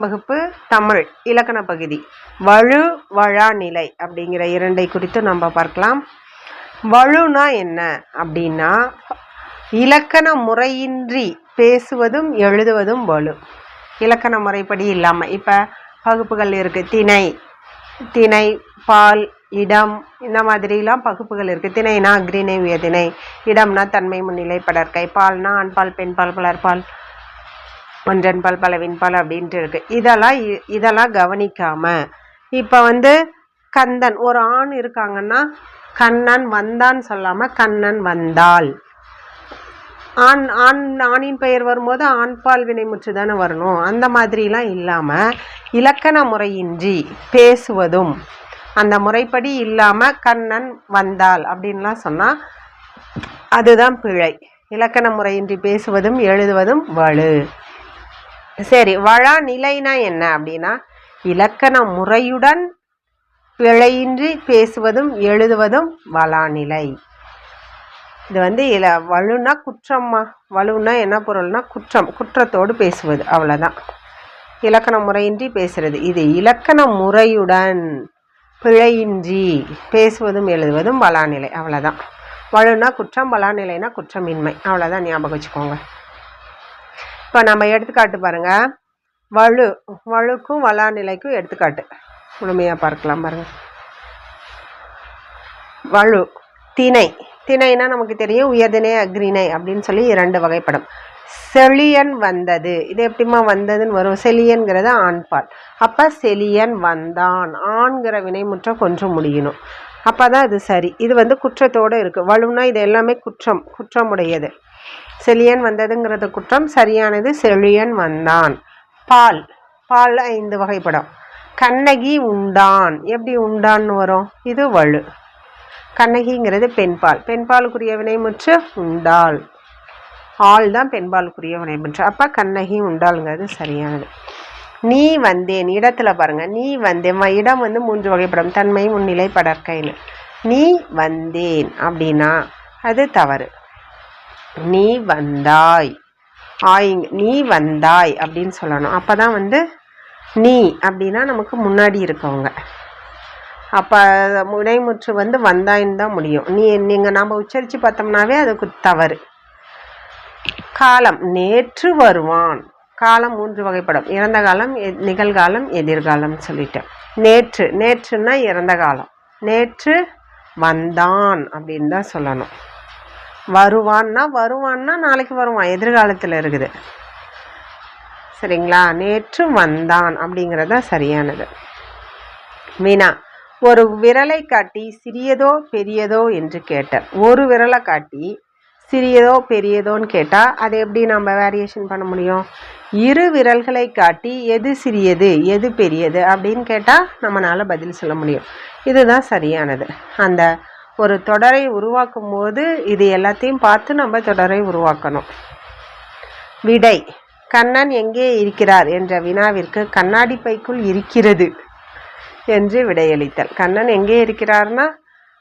வகுப்பு தமிழ் இலக்கண பகுதி வழு வழா நிலை அப்படிங்கிற இரண்டை குறித்து நம்ம பார்க்கலாம். வழுனா என்ன அப்படின்னா இலக்கண முறையின்றி பேசுவதும் எழுதுவதும் வலு. இலக்கண முறைப்படி இல்லாமல் இப்போ பகுப்புகள் இருக்குது. திணை, திணை, பால், இடம், இந்த மாதிரிலாம் பகுப்புகள் இருக்குது. திணைனா அக்ரிணை உயர்திணை, இடம்னா தன்மை முன்னிலை படற்கை, பால்னா ஆண்பால் பெண்பால் பலர்பால் ஒன்றன்பால் பலவின்பால் அப்படின்ட்டு இருக்குது. இதெல்லாம் கவனிக்காமல் இப்போ கந்தன் ஒரு ஆண் இருக்காங்கன்னா கண்ணன் வந்தான் சொல்லாமல் கண்ணன் வந்தாள். ஆணின் பெயர் வரும்போது ஆண்பால் வினைமுற்று தானே வரணும். அந்த மாதிரிலாம் இல்லாமல் இலக்கண முறையின்றி பேசுவதும் அந்த முறைப்படி இல்லாமல் கண்ணன் வந்தாள் அப்படின்லாம் சொன்னால் அதுதான் பிழை. இலக்கண முறையின்றி பேசுவதும் எழுதுவதும் வலு. சரி, வழா நிலைனா என்ன அப்படின்னா இலக்கண முறையுடன் பிழையின்றி பேசுவதும் எழுதுவதும் வளாநிலை. இது வலுனா குற்றம்மா. வலுனா என்ன பொருள்னா குற்றம், குற்றத்தோடு பேசுவது, அவ்வளோதான். இலக்கண முறையின்றி பேசுறது. இது இலக்கண முறையுடன் பிழையின்றி பேசுவதும் எழுதுவதும் வளாநிலை, அவ்வளோதான். வலுனா குற்றம், வளாநிலைனா குற்றமின்மை, அவ்வளோதான். ஞாபகம் வச்சுக்கோங்க. இப்போ நம்ம எடுத்துக்காட்டு பாருங்க. வலுக்கும் வளாநிலைக்கும் எடுத்துக்காட்டு முழுமையாக பார்க்கலாம் பாருங்க. வலு திணை. திணைனா நமக்கு தெரியும் உயர்திணை அக்ரிணை அப்படின்னு சொல்லி இரண்டு வகைப்படும். செழியன் வந்தது, இது எப்படிமா வந்ததுன்னு வரும்? செழியன்கிறது ஆண்பால். அப்போ செழியன் வந்தான், ஆண்கிற வினைமுற்ற கொன்று முடியணும். அப்போ தான் இது சரி. இது குற்றத்தோடு இருக்குது. வலுனா இது எல்லாமே குற்றமுடையது. செழியன் வந்ததுங்கிறது குற்றம், சரியானது செழியன் வந்தான். பால் 5 வகைப்படும். கண்ணகி உண்டான், எப்படி உண்டான்னு வரும்? இது வலு. கண்ணகிங்கிறது பெண்பால், பெண்பாலுக்குரிய வினைமுற்று உண்டாள். ஆள் தான் பெண்பாலுக்குரிய வினைமுற்று. அப்போ கண்ணகி உண்டாளுங்கிறது சரியானது. நீ வந்தேன், இடத்துல பாருங்க. நீ வந்தேன், இடம் 3 வகைப்படும். தன்மை முன்னிலை படற்கைன்னு. நீ வந்தேன் அப்படின்னா அது தவறு. நீ வந்தாய், நீ வந்தாய் அப்படின்னு சொல்லணும். அப்போ தான் நீ அப்படின்னா நமக்கு முன்னாடி இருக்கவங்க. அப்போ வினைமுற்று வந்தாயின்னு தான் முடியும். நாம் உச்சரித்து பார்த்தோம்னாவே அதுக்கு தவறு. காலம் நேற்று வருவான். காலம் 3 வகைப்படும். இறந்த காலம், நிகழ்காலம், எதிர்காலம் சொல்லிட்டேன். நேற்றுன்னா இறந்த காலம். நேற்று வந்தான் அப்படின்னு தான் சொல்லணும். வருவான்னா நாளைக்கு வருவான், எதிர்காலத்தில் இருக்குது. சரிங்களா? நேற்று வந்தான் அப்படிங்கிறது தான் சரியானது. வினா. ஒரு விரலை காட்டி சிறியதோ பெரியதோ என்று கேட்டார். ஒரு விரலை காட்டி சிறியதோ பெரியதோன்னு கேட்டால் அதை எப்படி நம்ம வேரியேஷன் பண்ண முடியும்? இரு விரல்களை காட்டி எது சிறியது எது பெரியது அப்படின்னு கேட்டால் நம்மளால் பதில் சொல்ல முடியும். இதுதான் சரியானது. அந்த ஒரு தொடரை உருவாக்கும் போது இது எல்லாத்தையும் பார்த்து நம்ம தொடரை உருவாக்கணும். விடை. கண்ணன் எங்கே இருக்கிறார் என்ற வினாவிற்கு கண்ணாடி பைக்குள் இருக்கிறது என்று விடையளித்தல். கண்ணன் எங்கே இருக்கிறார்னா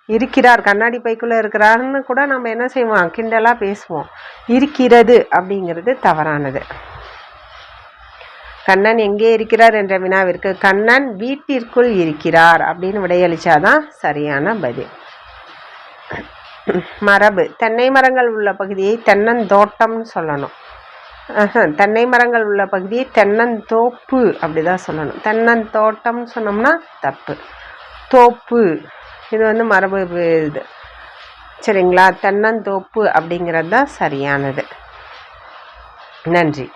இருக்கிறார், கண்ணாடி பைக்குள்ளே இருக்கிறாருன்னு கூட நம்ம என்ன செய்வோம்? கிண்டலாக பேசுவோம். இருக்கிறது அப்படிங்கிறது தவறானது. கண்ணன் எங்கே இருக்கிறார் என்ற வினாவிற்கு கண்ணன் வீட்டிற்குள் இருக்கிறார் அப்படின்னு விடையளித்தாதான் சரியான பதில். மரபு. தென்னை மரங்கள் உள்ள பகுதியை தென்னந்தோட்டம்னு சொல்லணும். தென்னை மரங்கள் உள்ள பகுதியை தென்னந்தோப்பு அப்படிதான் சொல்லணும். தென்னந்தோட்டம்னு சொன்னோம்னா தப்பு. தோப்பு இது மரபு இது. சரிங்களா? தென்னந்தோப்பு அப்படிங்கிறது தான் சரியானது. நன்றி.